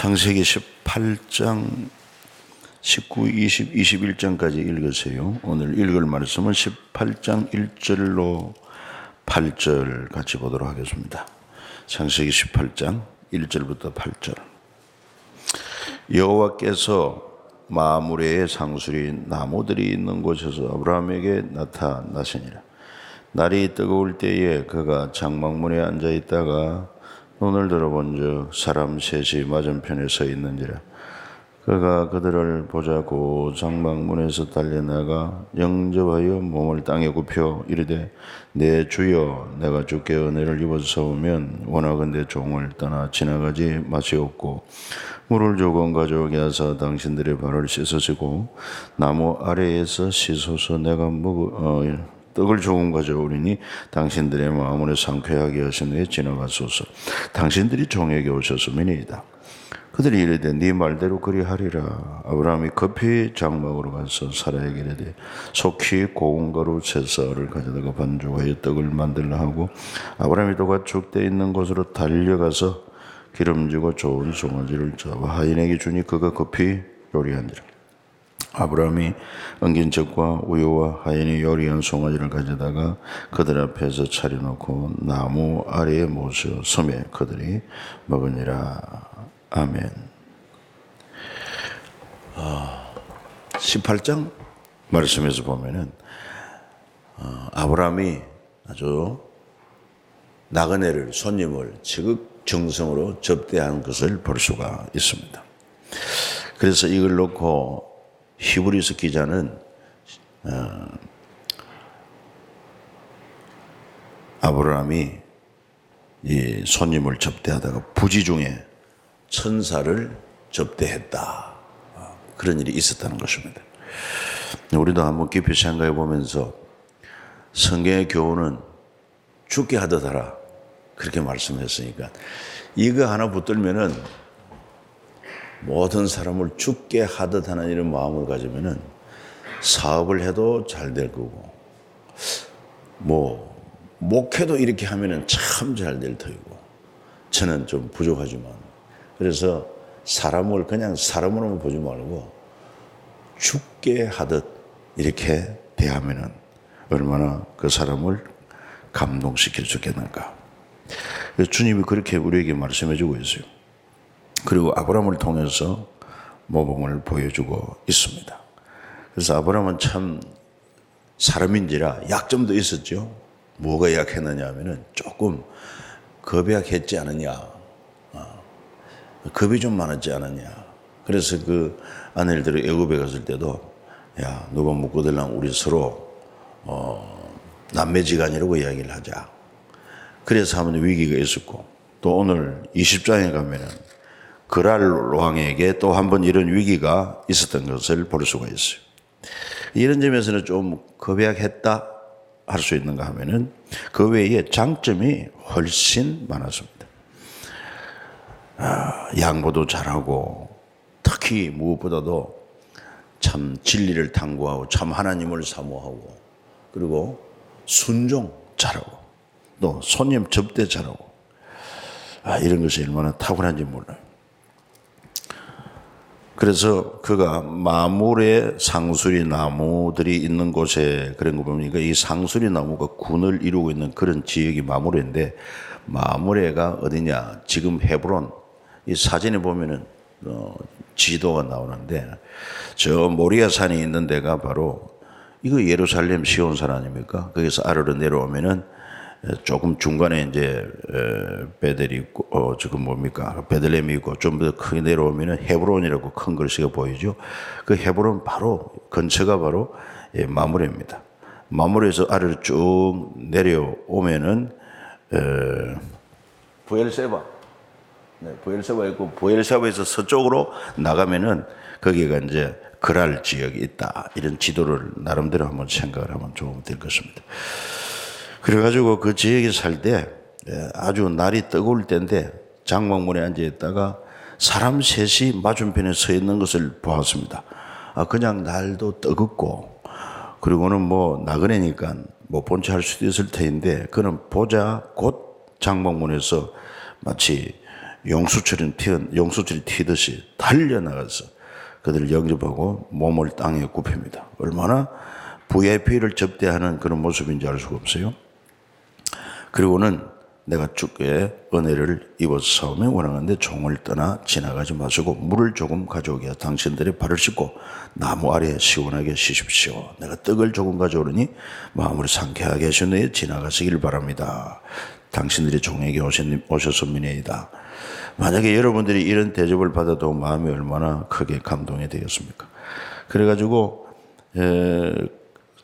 창세기 18장 19, 20, 21장까지 읽으세요. 오늘 읽을 말씀은 18장 1절로 8절 같이 보도록 하겠습니다. 창세기 18장 1절부터 8절. 여호와께서 마므레의 상수리 나무들이 있는 곳에서 아브라함에게 나타나시니라. 날이 뜨거울 때에 그가 장막문에 앉아 있다가 눈을 들어본즉 사람 셋이 맞은편에 서 있는지라. 그가 그들을 보자고 장막문에서 달려나가 영접하여 몸을 땅에 굽혀 이르되 내 주여 내가 주께 은혜를 입어서오면 원하건대 종을 떠나 지나가지 마시옵고 물을 조금 가져오게 하사 당신들의 발을 씻으시고 나무 아래에서 씻어서 내가 떡을 조금 가져오리니 당신들의 마음을 상쾌하게 하신 후에 지나가소서. 당신들이 종에게 오셨음이니이다. 그들이 이르되 네 말대로 그리하리라. 아브라함이 급히 장막으로 가서 사라에게 이르되 속히 고운 가루 채쌀을 가져다가 반죽하여 떡을 만들라 하고 아브라함이 또가 죽되 있는 곳으로 달려가서 기름지고 좋은 송아지를 잡아 하인에게 주니 그가 급히 요리한지라. 아브라함이 엉긴 젖과 우유와 하인이 요리한 송아지를 가져다가 그들 앞에서 차려놓고 나무 아래에 모셔 섬에 그들이 먹으니라. 아멘. 18장 말씀에서 보면은 아브라함이 아주 나그네를 손님을 지극정성으로 접대하는 것을 볼 수가 있습니다. 그래서 이걸 놓고 히브리서 기자는 아브라함이 이 손님을 접대하다가 부지 중에 천사를 접대했다. 그런 일이 있었다는 것입니다. 우리도 한번 깊이 생각해 보면서 성경의 교훈은 죽게 하듯 하라. 그렇게 말씀했으니까 이거 하나 붙들면은 모든 사람을 죽게 하듯 하는 이런 마음을 가지면은 사업을 해도 잘 될 거고, 목회도 이렇게 하면은 참 잘 될 터이고, 저는 좀 부족하지만, 그래서 사람을 그냥 사람으로만 보지 말고 죽게 하듯 이렇게 대하면은 얼마나 그 사람을 감동시킬 수 있겠는가. 주님이 그렇게 우리에게 말씀해 주고 있어요. 그리고 아브라함을 통해서 모범을 보여주고 있습니다. 그래서 아브라함은 참 사람인지라 약점도 있었죠. 뭐가 약했느냐 하면은 조금 겁이 약했지 않느냐. 겁이 좀 많았지 않느냐. 그래서 그 아내들이 애굽에 갔을 때도 야, 누가 묻고들랑 우리 서로 남매지간이라고 이야기를 하자. 그래서 한번 위기가 있었고, 또 오늘 20장에 가면은 그랄 왕에게 또 한 번 이런 위기가 있었던 것을 볼 수가 있어요. 이런 점에서는 좀 겁약했다 할 수 있는가 하면은 그 외에 장점이 훨씬 많았습니다. 양보도 잘하고, 특히 무엇보다도 참 진리를 탐구하고 참 하나님을 사모하고, 그리고 순종 잘하고, 또 손님 접대 잘하고, 이런 것이 얼마나 탁월한지 몰라요. 그래서 그가 마므레 상수리 나무들이 있는 곳에 그런 거 보니까 이 상수리 나무가 군을 이루고 있는 그런 지역이 마므레인데, 마므레가 어디냐? 지금 헤브론, 이 사진에 보면은 지도가 나오는데 저 모리아 산이 있는 데가 바로 이거 예루살렘 시온산 아닙니까? 거기서 아래로 내려오면은 조금 중간에 이제 베델이 있고 지금 뭡니까? 베들레헴이 있고 좀 더 크게 내려오면은 헤브론이라고 큰 글씨가 보이죠. 그 헤브론 바로 근처가 바로 마므레입니다. 마므레에서 아래로 쭉 내려오면은 부엘세바, 부엘세바 있고 부엘세바에서 서쪽으로 나가면은 거기가 이제 그랄 지역이 있다. 이런 지도를 나름대로 한번 생각을 하면 좋으면 될 것입니다. 그래가지고 그 지역에 살 때 아주 날이 뜨거울 때인데 장막문에 앉아 있다가 사람 셋이 맞은편에 서 있는 것을 보았습니다. 그냥 날도 뜨겁고, 그리고는 나그네니까 본체 할 수도 있을 터인데 그는 보자 곧 장막문에서 마치 용수철이 튀듯이 달려나가서 그들을 영접하고 몸을 땅에 굽힙니다. 얼마나 VIP를 접대하는 그런 모습인지 알 수가 없어요. 그리고는 내가 주께 은혜를 입어서 싸우면 원하는데 종을 떠나 지나가지 마시고 물을 조금 가져오게 하여 당신들의 발을 씻고 나무 아래에 시원하게 쉬십시오. 내가 떡을 조금 가져오르니 마음을 상쾌하게 하신 후에 지나가시길 바랍니다. 당신들이 종에게 오셨음이니이다. 만약에 여러분들이 이런 대접을 받아도 마음이 얼마나 크게 감동이 되겠습니까? 그래가지고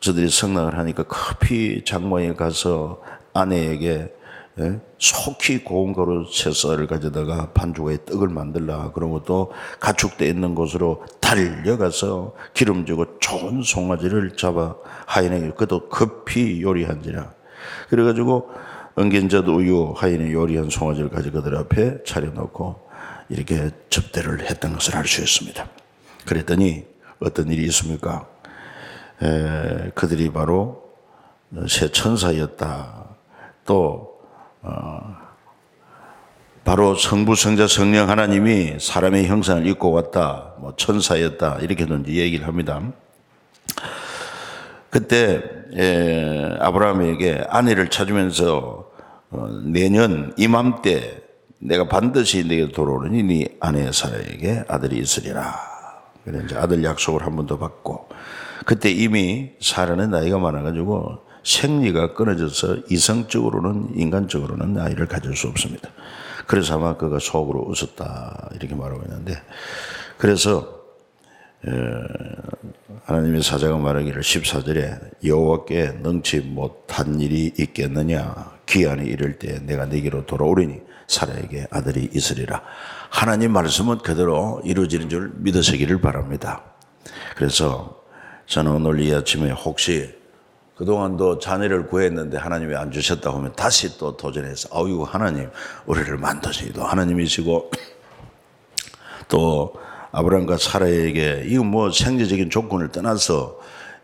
저들이 성랑을 하니까 커피 장모에 가서 아내에게 속히 고운 거로 새쌀을 가져다가 반죽에 떡을 만들라. 그러고 또 가축대 있는 곳으로 달려가서 기름지고 좋은 송아지를 잡아 하인에게 그도 급히 요리한지라. 그래가지고 은긴젓 우유 하인이 요리한 송아지를 가지고 그들 앞에 차려놓고 이렇게 접대를 했던 것을 알 수 있습니다. 그랬더니 어떤 일이 있습니까? 그들이 바로 새 천사였다. 또 바로 성부, 성자, 성령 하나님이 사람의 형상을 입고 왔다. 뭐 천사였다. 이렇게도 얘기를 합니다. 그때 아브라함에게 아내를 찾으면서 내년 이맘때 내가 반드시 내게 돌아오느니 네 아내 사라에게 아들이 있으리라. 그래 이제 아들 약속을 한 번 더 받고 그때 이미 사라는 나이가 많아가지고 생리가 끊어져서 이성적으로는 인간적으로는 아이를 가질 수 없습니다. 그래서 아마 그가 속으로 웃었다 이렇게 말하고 있는데 그래서 하나님의 사자가 말하기를 14절에 여호와께 능치 못한 일이 있겠느냐 기한이 이를 때 내가 네게로 돌아오리니 사라에게 아들이 있으리라. 하나님 말씀은 그대로 이루어지는 줄 믿으시기를 바랍니다. 그래서 저는 오늘 이 아침에 혹시 그동안도 자녀를 구했는데 하나님이 안 주셨다고 하면 다시 또 도전해서 아이고 하나님 우리를 만드시기도 하나님이시고 또 아브라함과 사라에게 이거 뭐 생리적인 조건을 떠나서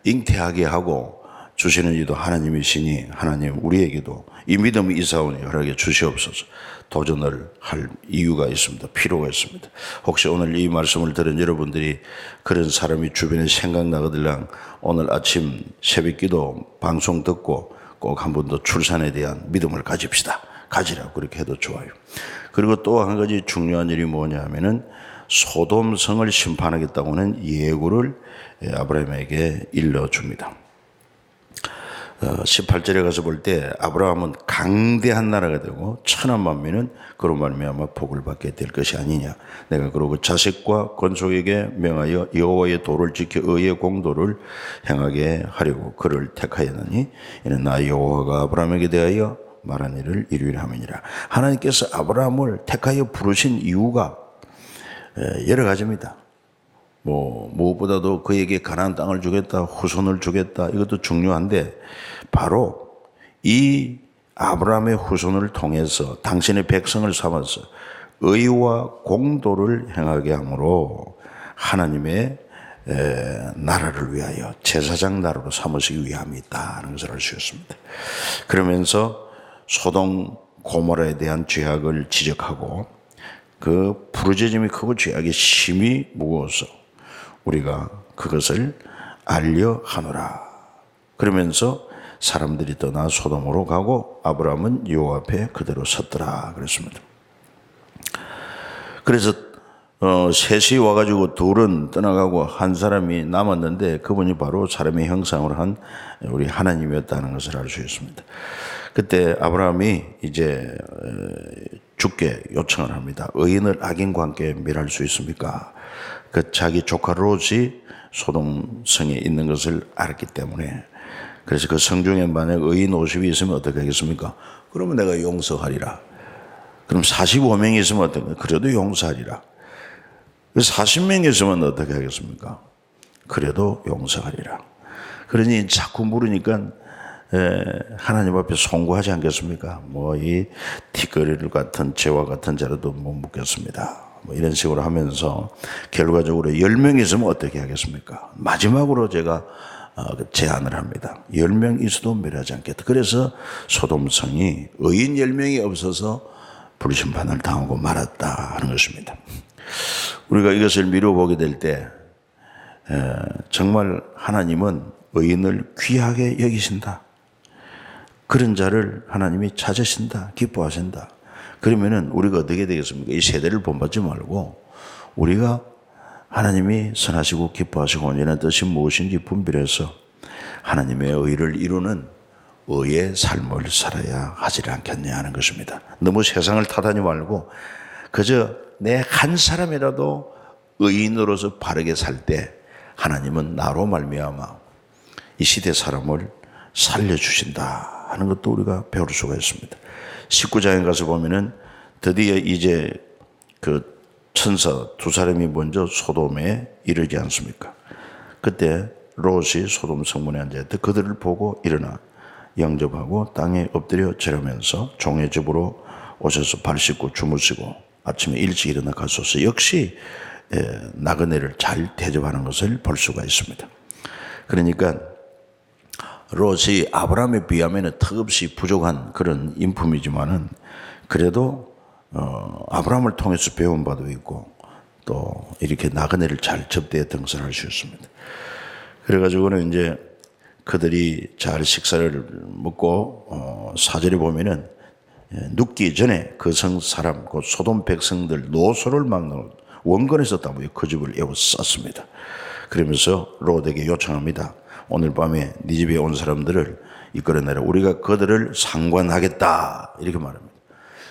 잉태하게 하고 주시는 이도 하나님이시니 하나님 우리에게도 이 믿음의 이사온이 허락해 주시옵소서. 도전을 할 이유가 있습니다. 필요가 있습니다. 혹시 오늘 이 말씀을 들은 여러분들이 그런 사람이 주변에 생각나거들랑 오늘 아침 새벽기도 방송 듣고 꼭 한 번 더 출산에 대한 믿음을 가집시다. 가지라고 그렇게 해도 좋아요. 그리고 또 한 가지 중요한 일이 뭐냐 하면은 소돔성을 심판하겠다고 하는 예고를 아브라함에게 일러줍니다. 18절에 가서 볼 때 아브라함은 강대한 나라가 되고 천한 만민은 그로 말미암아 복을 받게 될 것이 아니냐. 내가 그러고 자식과 건속에게 명하여 여호와의 도를 지켜 의의 공도를 행하게 하려고 그를 택하였느니 이는 나 여호와가 아브라함에게 대하여 말한 일을 이루려 함이니라. 하나님께서 아브라함을 택하여 부르신 이유가 여러 가지입니다. 무엇보다도 그에게 가나안 땅을 주겠다, 후손을 주겠다, 이것도 중요한데 바로 이 아브라함의 후손을 통해서 당신의 백성을 삼아서 의와 공도를 행하게 함으로 하나님의 나라를 위하여 제사장 나라로 삼으시기 위함이 있다는 것을 알 수 있습니다. 그러면서 소돔 고모라에 대한 죄악을 지적하고 그 부르짖음이 크고 죄악이 심히 무거워서 우리가 그것을 알려 하노라. 그러면서 사람들이 떠나 소돔으로 가고 아브라함은 여호와 앞에 그대로 섰더라 그랬습니다. 그래서 셋이 와가지고 둘은 떠나가고 한 사람이 남았는데 그분이 바로 사람의 형상으로 한 우리 하나님이었다는 것을 알 수 있습니다. 그때 아브라함이 이제 주께 요청을 합니다. 의인을 악인과 함께 멸할 수 있습니까? 그 자기 조카 롯이 소돔성에 있는 것을 알았기 때문에 그래서 그 성중에 만약 의인 50이 있으면 어떻게 하겠습니까? 그러면 내가 용서하리라. 그럼 45명이 있으면 어떻게? 그래도 용서하리라. 40명이 있으면 어떻게 하겠습니까? 그래도 용서하리라. 그러니 자꾸 물으니까 하나님 앞에 송구하지 않겠습니까? 이 티끌 같은 죄와 같은 자라도 못 묻겠습니다. 이런 식으로 하면서 결과적으로 10명이 있으면 어떻게 하겠습니까? 마지막으로 제가 제안을 합니다. 10명 있어도 멸하지 않겠다. 그래서 소돔성이 의인 10명이 없어서 불심판을 당하고 말았다 하는 것입니다. 우리가 이것을 미뤄보게 될 때 정말 하나님은 의인을 귀하게 여기신다. 그런 자를 하나님이 찾으신다. 기뻐하신다. 그러면은 우리가 어떻게 되겠습니까? 이 세대를 본받지 말고 우리가 하나님이 선하시고 기뻐하시고 온전한 뜻이 무엇인지 분별해서 하나님의 의를 이루는 의의 삶을 살아야 하지 않겠냐 하는 것입니다. 너무 세상을 탓하지 말고 그저 내 한 사람이라도 의인으로서 바르게 살 때 하나님은 나로 말미암아 이 시대 사람을 살려주신다 하는 것도 우리가 배울 수가 있습니다. 19장에 가서 보면은 드디어 이제 그 천사 두 사람이 먼저 소돔에 이르지 않습니까? 그때 롯이 소돔 성문에 앉아있다. 그들을 보고 일어나 영접하고 땅에 엎드려 절하면서 종의 집으로 오셔서 발 씻고 주무시고 아침에 일찍 일어나 가소서. 역시 나그네를 잘 대접하는 것을 볼 수가 있습니다. 그러니까 롯이 아브라함에 비하면 턱없이 부족한 그런 인품이지만은 그래도 아브라함을 통해서 배운 바도 있고 또 이렇게 나그네를 잘 접대해 등선할 수 있습니다. 그래가지고는 이제 그들이 잘 식사를 먹고 4절에 보면은 눕기 전에 그 성 사람 곧 소돔 백성들 노소를 막는 원건에서 따위에 그 집을 에워쌌습니다. 그러면서 롯에게 요청합니다. 오늘 밤에 네 집에 온 사람들을 이끌어내라. 우리가 그들을 상관하겠다. 이렇게 말합니다.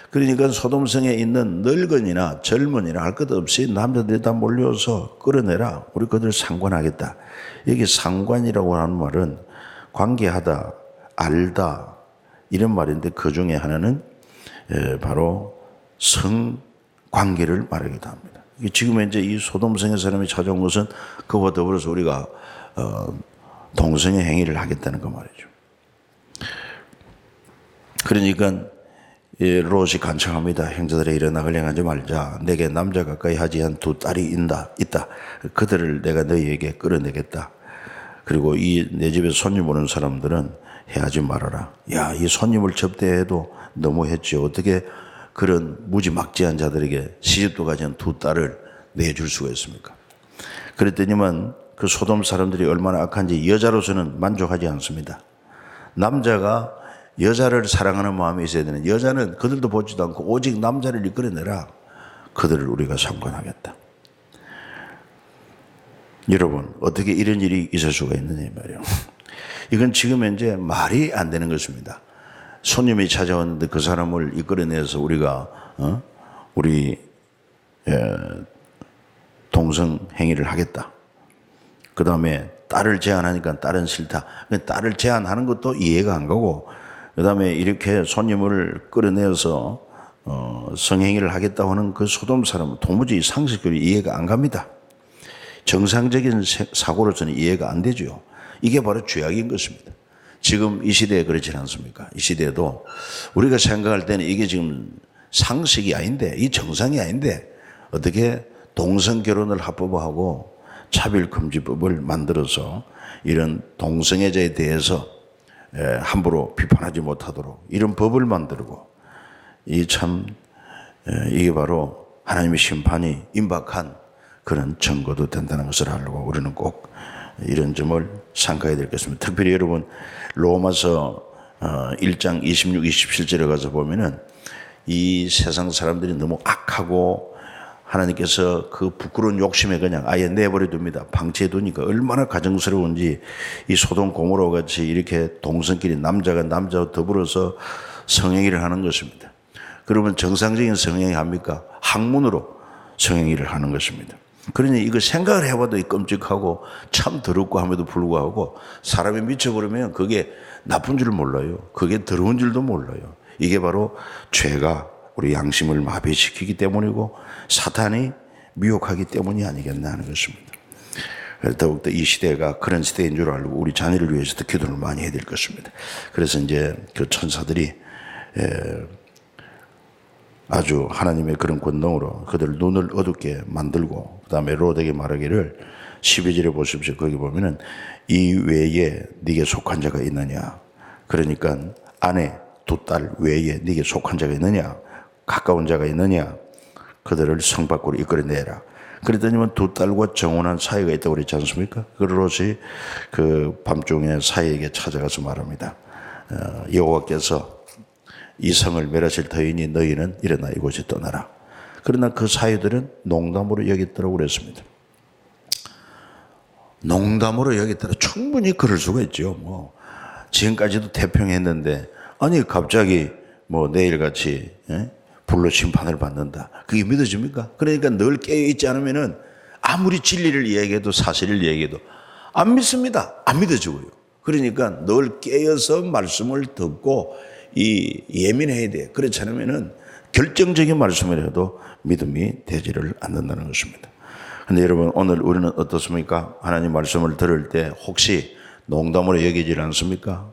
그러니까 소돔성에 있는 늙은이나 젊은이나 할 것 없이 남자들이 다 몰려서 끌어내라. 우리 그들을 상관하겠다. 여기 상관이라고 하는 말은 관계하다, 알다 이런 말인데 그 중에 하나는 바로 성관계를 말하기도 합니다. 지금 이제 이 소돔성의 사람이 찾아온 것은 그와 더불어서 우리가 동성애 행위를 하겠다는 거 말이죠. 그러니까 롯이 간청합니다. 형제들아 일어나 흘려가지 말자. 내게 남자 가까이 하지 않은 두 딸이 있다. 그들을 내가 너희에게 끌어내겠다. 그리고 이 내 집에 손님 오는 사람들은 해하지 말아라. 야, 이 손님을 접대해도 너무했죠. 어떻게 그런 무지막지한 자들에게 시집도 가지 않은 두 딸을 내줄 수가 있습니까? 그랬더니만 그 소돔 사람들이 얼마나 악한지 여자로서는 만족하지 않습니다. 남자가 여자를 사랑하는 마음이 있어야 되는, 여자는 그들도 보지도 않고 오직 남자를 이끌어내라. 그들을 우리가 상관하겠다. 여러분, 어떻게 이런 일이 있을 수가 있느냐 이 말이에요. 이건 지금 현재 말이 안 되는 것입니다. 손님이 찾아왔는데 그 사람을 이끌어내서 우리가 우리 동성 행위를 하겠다. 그 다음에 딸을 제한하니까 딸은 싫다. 딸을 제한하는 것도 이해가 안 가고, 그 다음에 이렇게 손님을 끌어내서 성행위를 하겠다고 하는 그 소돔 사람은 도무지 상식적으로 이해가 안 갑니다. 정상적인 사고로서는 이해가 안 되죠. 이게 바로 죄악인 것입니다. 지금 이 시대에 그렇지 않습니까? 이 시대에도 우리가 생각할 때는 이게 지금 상식이 아닌데, 이 정상이 아닌데 어떻게 동성 결혼을 합법화하고 차별금지법을 만들어서 이런 동성애자에 대해서 함부로 비판하지 못하도록 이런 법을 만들고, 이게 바로 하나님의 심판이 임박한 그런 증거도 된다는 것을 알고 우리는 꼭 이런 점을 생각해야 되겠습니다. 특별히 여러분 로마서 1장 26, 27절에 가서 보면은 이 세상 사람들이 너무 악하고 하나님께서 그 부끄러운 욕심에 그냥 아예 내버려 둡니다. 방치해 두니까 얼마나 가정스러운지, 이 소돔 고모라 같이 이렇게 동성끼리 남자가 남자와 더불어서 성행위를 하는 것입니다. 그러면 정상적인 성행위 합니까? 학문으로 성행위를 하는 것입니다. 그러니 이거 생각을 해봐도 끔찍하고 참 더럽고 함에도 불구하고 사람이 미쳐버리면 그게 나쁜 줄 몰라요. 그게 더러운 줄도 몰라요. 이게 바로 죄가 우리 양심을 마비시키기 때문이고 사탄이 미혹하기 때문이 아니겠나 하는 것입니다. 더욱더 이 시대가 그런 시대인 줄 알고 우리 자녀를 위해서도 기도를 많이 해야 될 것입니다. 그래서 이제 그 천사들이 아주 하나님의 그런 권능으로 그들 눈을 어둡게 만들고, 그 다음에 롯에게 말하기를 12절에 보십시오. 거기 보면은 이 외에 네게 속한 자가 있느냐. 그러니까 아내 두 딸 외에 네게 속한 자가 있느냐. 가까운 자가 있느냐? 그들을 성 밖으로 이끌어내라. 그랬더니만 두 딸과 정혼한 사이가 있다고 그랬지 않습니까? 그 롯이 그 밤중에 사이에게 찾아가서 말합니다. 여호와께서 이 성을 멸하실 터이니 너희는 일어나 이곳에 떠나라. 그러나 그 사이들은 농담으로 여겼더라고 그랬습니다. 농담으로 여겼더라. 충분히 그럴 수가 있죠. 뭐 지금까지도 태평했는데 아니 갑자기 뭐 내일같이 불로 심판을 받는다. 그게 믿어집니까? 그러니까 늘 깨어있지 않으면은 아무리 진리를 이야기해도 사실을 이야기해도 안 믿습니다. 안 믿어지고요. 그러니까 늘 깨어서 말씀을 듣고 예민해야 돼. 그렇지 않으면은 결정적인 말씀을 해도 믿음이 되지를 않는다는 것입니다. 근데 여러분 오늘 우리는 어떻습니까? 하나님 말씀을 들을 때 혹시 농담으로 여기지 않습니까?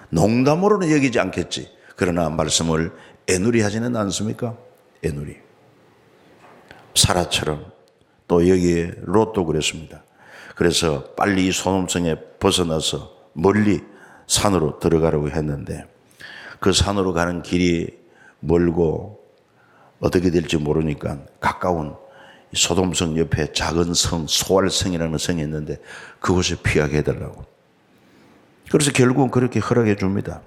농담으로는 여기지 않겠지. 그러나 말씀을 애누리 하지는 않습니까? 애누리. 사라처럼 또 여기에 롯도 그랬습니다. 그래서 빨리 이 소돔성에 벗어나서 멀리 산으로 들어가려고 했는데 그 산으로 가는 길이 멀고 어떻게 될지 모르니까 가까운 소돔성 옆에 작은 성, 소알성이라는 성이 있는데 그곳에 피하게 해달라고. 그래서 결국은 그렇게 허락해 줍니다.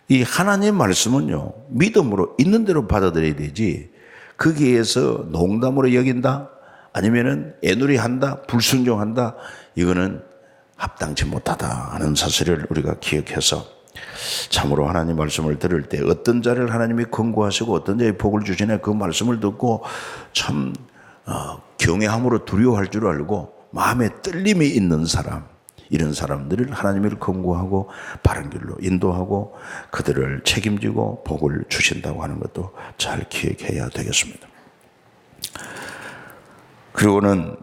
이 하나님의 말씀은요, 믿음으로 있는 대로 받아들여야 되지, 거기에서 농담으로 여긴다? 아니면은 애누리 한다? 불순종한다? 이거는 합당치 못하다 하는 사실을 우리가 기억해서 참으로 하나님 말씀을 들을 때 어떤 자를 하나님이 권고하시고 어떤 자의 복을 주시냐 그 말씀을 듣고 참 경외함으로 두려워할 줄 알고 마음에 떨림이 있는 사람, 이런 사람들을 하나님을 권고하고 바른 길로 인도하고 그들을 책임지고 복을 주신다고 하는 것도 잘 기억해야 되겠습니다. 그리고는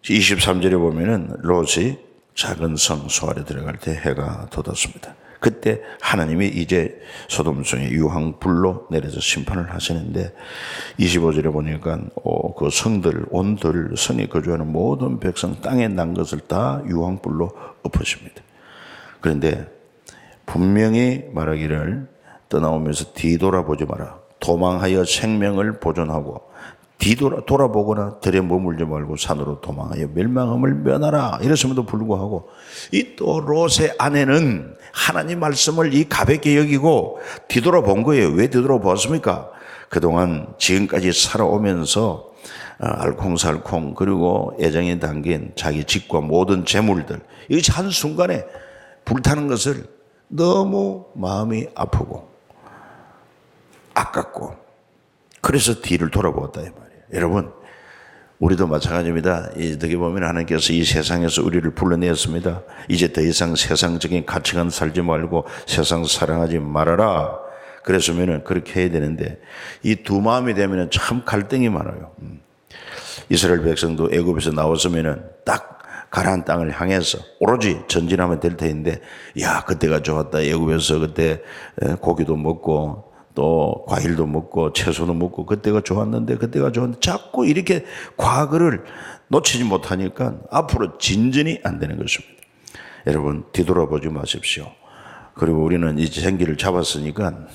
23절에 보면은 롯이 작은 성 소알에 들어갈 때 해가 돋았습니다. 그때 하나님이 이제 소돔성에 유황불로 내려서 심판을 하시는데 25절에 보니까 그 성들 온들 성에 거주하는 모든 백성 땅에 난 것을 다 유황불로 엎으십니다. 그런데 분명히 말하기를 떠나오면서 뒤돌아보지 마라. 도망하여 생명을 보존하고 돌아보거나 들에 머물지 말고 산으로 도망하여 멸망함을 면하라. 이랬음에도 불구하고 이 또 롯의 아내는 하나님 말씀을 이 가볍게 여기고 뒤돌아본 거예요. 왜 뒤돌아보았습니까? 그동안 지금까지 살아오면서 알콩살콩 그리고 애정이 담긴 자기 집과 모든 재물들 이것이 한순간에 불타는 것을 너무 마음이 아프고 아깝고 그래서 뒤를 돌아보았다 이 말이에요. 여러분 우리도 마찬가지입니다. 어떻게 보면 하나님께서 이 세상에서 우리를 불러내었습니다. 이제 더 이상 세상적인 가치관 살지 말고 세상 사랑하지 말아라. 그랬으면 그렇게 해야 되는데 이 두 마음이 되면 참 갈등이 많아요. 이스라엘 백성도 애굽에서 나왔으면 딱 가나안 땅을 향해서 오로지 전진하면 될 터인데 야 그때가 좋았다. 애굽에서 그때 고기도 먹고 또 과일도 먹고 채소도 먹고 그때가 좋았는데 자꾸 이렇게 과거를 놓치지 못하니까 앞으로 진전이 안 되는 것입니다. 여러분 뒤돌아보지 마십시오. 그리고 우리는 이제 생기를 잡았으니까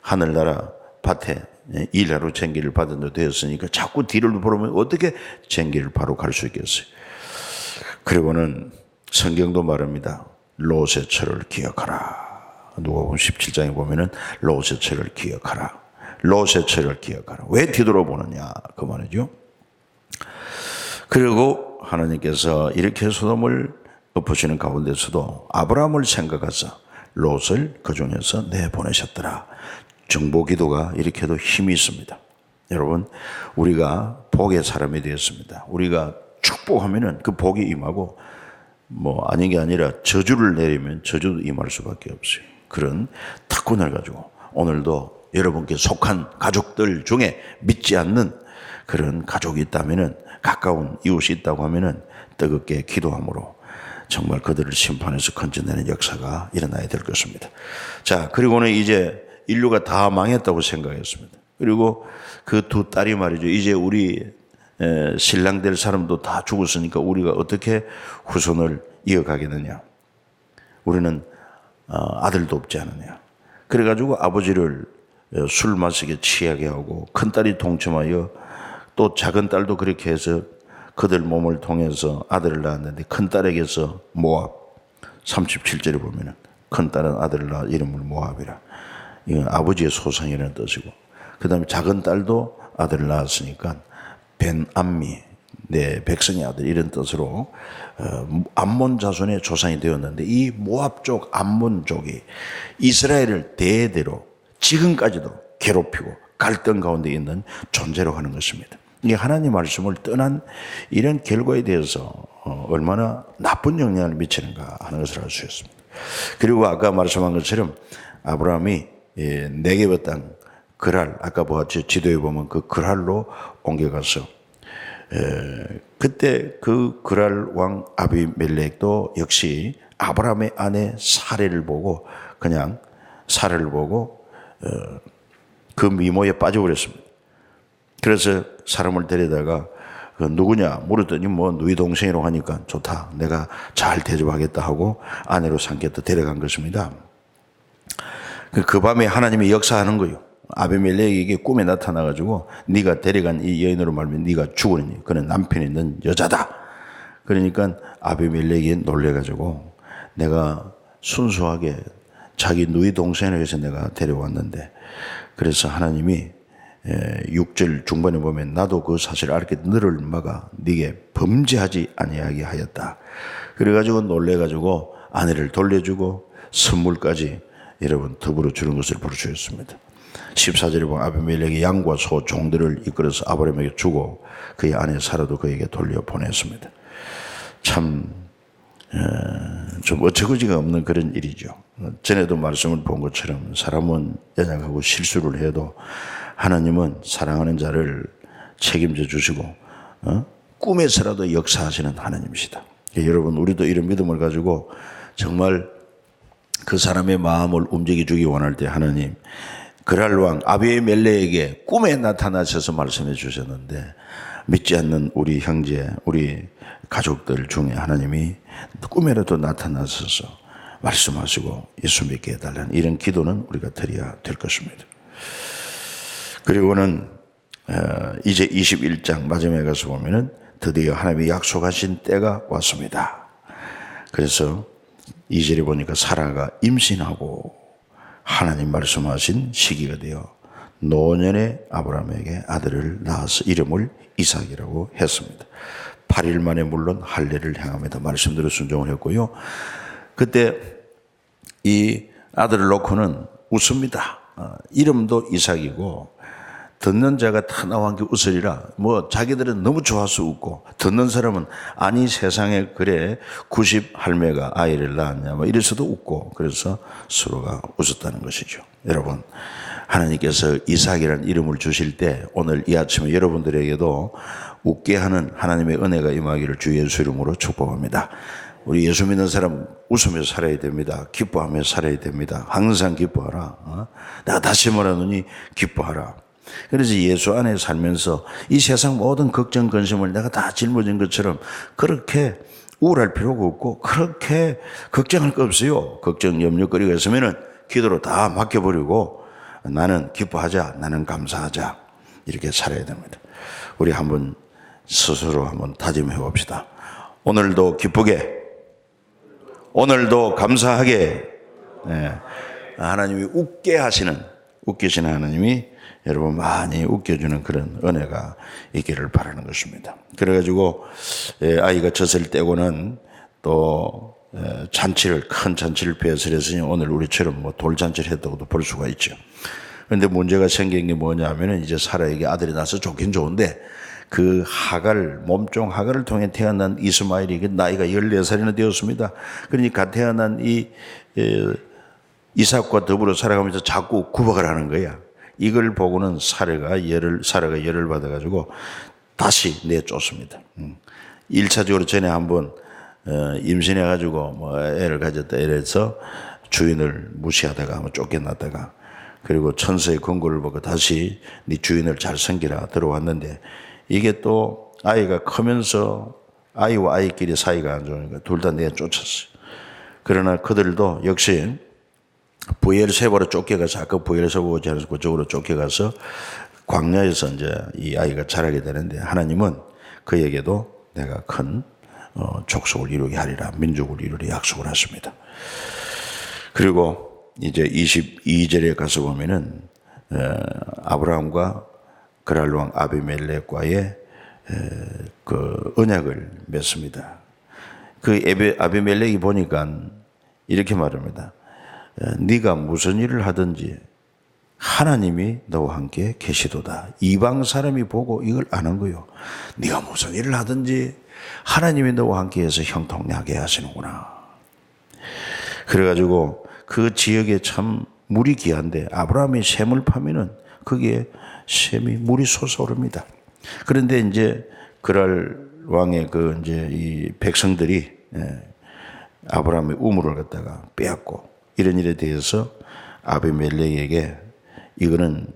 하늘나라 밭에 일하러 생기를 받은 데 되었으니까 자꾸 뒤를 보면 어떻게 생기를 바로 갈 수 있겠어요. 그리고는 성경도 말합니다. 롯의 철을 기억하라. 누가복음 17장에 보면은 롯의 철을 기억하라. 롯의 철을 기억하라. 왜 뒤돌아보느냐 그 말이죠. 그리고 하나님께서 이렇게 소돔을 엎으시는 가운데서도 아브라함을 생각하사 롯을 그 중에서 내보내셨더라. 정보기도가 이렇게도 힘이 있습니다. 여러분 우리가 복의 사람이 되었습니다. 우리가 축복하면은 그 복이 임하고 아닌 게 아니라 저주를 내리면 저주도 임할 수밖에 없어요. 그런 특권을 가지고 오늘도 여러분께 속한 가족들 중에 믿지 않는 그런 가족이 있다면은 가까운 이웃이 있다고 하면은 뜨겁게 기도함으로 정말 그들을 심판해서 건져내는 역사가 일어나야 될 것입니다. 자, 그리고는 이제 인류가 다 망했다고 생각했습니다. 그리고 그 두 딸이 말이죠. 이제 우리 신랑 될 사람도 다 죽었으니까 우리가 어떻게 후손을 이어가겠느냐. 우리는 아들도 없지 않느냐. 그래가지고 아버지를 술 마시게 취하게 하고 큰딸이 동침하여 또 작은 딸도 그렇게 해서 그들 몸을 통해서 아들을 낳았는데 큰딸에게서 모압 37절에 보면은 큰딸은 아들을 낳아 이름을 모압이라. 이건 아버지의 소상이라는 뜻이고 그 다음에 작은 딸도 아들을 낳았으니까 벤암미 내 백성의 아들 이런 뜻으로 암몬 자손의 조상이 되었는데 이 모압 쪽 암몬 쪽이 이스라엘을 대대로 지금까지도 괴롭히고 갈등 가운데 있는 존재로 하는 것입니다. 이 하나님 말씀을 떠난 이런 결과에 대해서 얼마나 나쁜 영향을 미치는가 하는 것을 알 수 있습니다. 그리고 아까 말씀한 것처럼 아브라함이 네게브 땅 그랄 아까 보았죠. 지도에 보면 그 그랄로 옮겨가서 그때 그 그랄 왕 아비멜렉도 역시 아브라함의 아내 사레를 보고 그냥 사레를 보고 그 미모에 빠져버렸습니다. 그래서 사람을 데려다가 그 누구냐 물었더니 뭐 너희 동생이라고 하니까 좋다 내가 잘 대접하겠다 하고 아내로 삼겠다 데려간 것입니다. 그 밤에 하나님이 역사하는 거예요. 아비멜렉에게 꿈에 나타나가지고 네가 데려간 이 여인으로 말하면 네가 죽으니 그는 남편이 있는 여자다. 그러니까 아비멜렉이 놀래가지고 내가 순수하게 자기 누이 동생을 위해서 내가 데려왔는데 그래서 하나님이 6절 중반에 보면 나도 그 사실을 알게 너를 막아 네게 범죄하지 아니하게 하였다. 그래가지고 놀래가지고 아내를 돌려주고 선물까지 여러분 더불어 주는 것을 볼 수 있습니다. 14절에 보면 아비멜렉이 양과 소 종들을 이끌어서 아브라함에게 주고 그의 아내 사라도 그에게 돌려보냈습니다. 참 좀 어처구니가 없는 그런 일이죠. 전에도 말씀을 본 것처럼 사람은 연약하고 실수를 해도 하나님은 사랑하는 자를 책임져 주시고 꿈에서라도 역사하시는 하나님이시다. 여러분 우리도 이런 믿음을 가지고 정말 그 사람의 마음을 움직여주기 원할 때 하나님 그랄 왕 아비멜렉에게 꿈에 나타나셔서 말씀해 주셨는데 믿지 않는 우리 형제 우리 가족들 중에 하나님이 꿈에라도 나타나셔서 말씀하시고 예수 믿게 해달라는 이런 기도는 우리가 드려야 될 것입니다. 그리고는 이제 21장 마지막에 가서 보면은 드디어 하나님이 약속하신 때가 왔습니다. 그래서 2절에 보니까 사라가 임신하고 하나님 말씀하신 시기가 되어 노년에 아브라함에게 아들을 낳아서 이름을 이삭이라고 했습니다. 8일 만에 물론 할례를 행합니다. 말씀대로 순종을 했고요. 그때 이 아들을 놓고는 웃습니다. 이름도 이삭이고 듣는 자가 다 나온 게 웃으리라. 뭐 자기들은 너무 좋아서 웃고 듣는 사람은 아니 세상에 그래 90 할매가 아이를 낳았냐 뭐 이래서도 웃고 그래서 서로가 웃었다는 것이죠. 여러분 하나님께서 이삭이라는 이름을 주실 때 오늘 이 아침에 여러분들에게도 웃게 하는 하나님의 은혜가 임하기를 주 예수 이름으로 축복합니다. 우리 예수 믿는 사람 웃으면서 살아야 됩니다. 기뻐하면서 살아야 됩니다. 항상 기뻐하라. 내가 다시 말하노니 기뻐하라. 그래서 예수 안에 살면서 이 세상 모든 걱정 근심을 내가 다 짊어진 것처럼 그렇게 우울할 필요가 없고 그렇게 걱정할 거 없어요. 걱정 염려거리가 있으면은 기도로 다 맡겨버리고 나는 기뻐하자 나는 감사하자 이렇게 살아야 됩니다. 우리 한번 스스로 한번 다짐해 봅시다. 오늘도 기쁘게 오늘도 감사하게 하나님이 웃기시는 하나님이 여러분 많이 웃겨주는 그런 은혜가 있기를 바라는 것입니다. 그래가지고 아이가 젖을 떼고는 또 큰 잔치를 배설했으니 오늘 우리처럼 뭐 돌잔치를 했다고도 볼 수가 있죠. 그런데 문제가 생긴 게 뭐냐면은 이제 사라에게 아들이 나서 좋긴 좋은데 그 하갈 몸종 하갈을 통해 태어난 이스마엘이 나이가 14살이나 되었습니다. 그러니까 태어난 이 이삭과 더불어 살아가면서 자꾸 구박을 하는 거야. 이걸 보고는 사라가 열을 받아가지고 다시 내쫓습니다. 1차적으로 전에 한번 임신해가지고 뭐 애를 가졌다 이래서 주인을 무시하다가 뭐 쫓겨났다가 그리고 천사의 권고를 보고 다시 네 주인을 잘 섬기라 들어왔는데 이게 또 아이가 크면서 아이와 아이끼리 사이가 안 좋으니까 둘 다 내쫓았어요. 그러나 그들도 역시 부엘세바로 쫓겨가서 아까 부엘세바 그쪽으로 쫓겨가서 광야에서 이제 이 아이가 자라게 되는데 하나님은 그에게도 내가 큰 족속을 이루게 하리라, 민족을 이루리 약속을 하십니다. 그리고 이제 22절에 가서 보면은 아브라함과 그랄 왕 아비멜렉과의 그 언약을 맺습니다. 그 아비멜렉이 보니까 이렇게 말합니다. 네가 무슨 일을 하든지 하나님이 너와 함께 계시도다. 이방 사람이 보고 이걸 아는 거요. 네가 무슨 일을 하든지 하나님이 너와 함께해서 형통나게 하시는구나. 그래가지고 그 지역에 참 물이 귀한데 아브라함이 샘을 파면은 거기에 샘이 물이 솟아오릅니다. 그런데 이제 그랄 왕의 그 이제 이 백성들이 아브라함의 우물을 갖다가 빼앗고 이런 일에 대해서 아비멜렉에게 이거는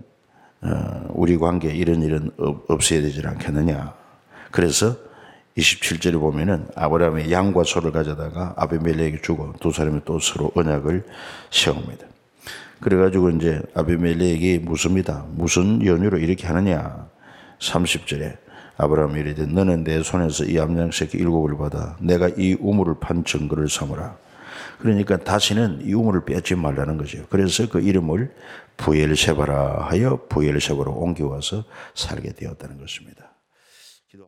우리 관계에 이런 일은 없어야 되지 않겠느냐. 그래서 27절에 보면은 아브라함이 양과 소를 가져다가 아비멜렉에게 주고 두 사람이 또 서로 언약을 세웁니다. 그래가지고 이제 아비멜렉이 묻습니다. 무슨 연유로 이렇게 하느냐. 30절에 아브라함이 이르되 너는 내 손에서 이 암양새끼 7을 받아 내가 이 우물을 판 증거를 삼으라. 그러니까 다시는 이 우물을 빼지 말라는 거죠. 그래서 그 이름을 부엘세바라 하여 부엘세바로 옮겨와서 살게 되었다는 것입니다.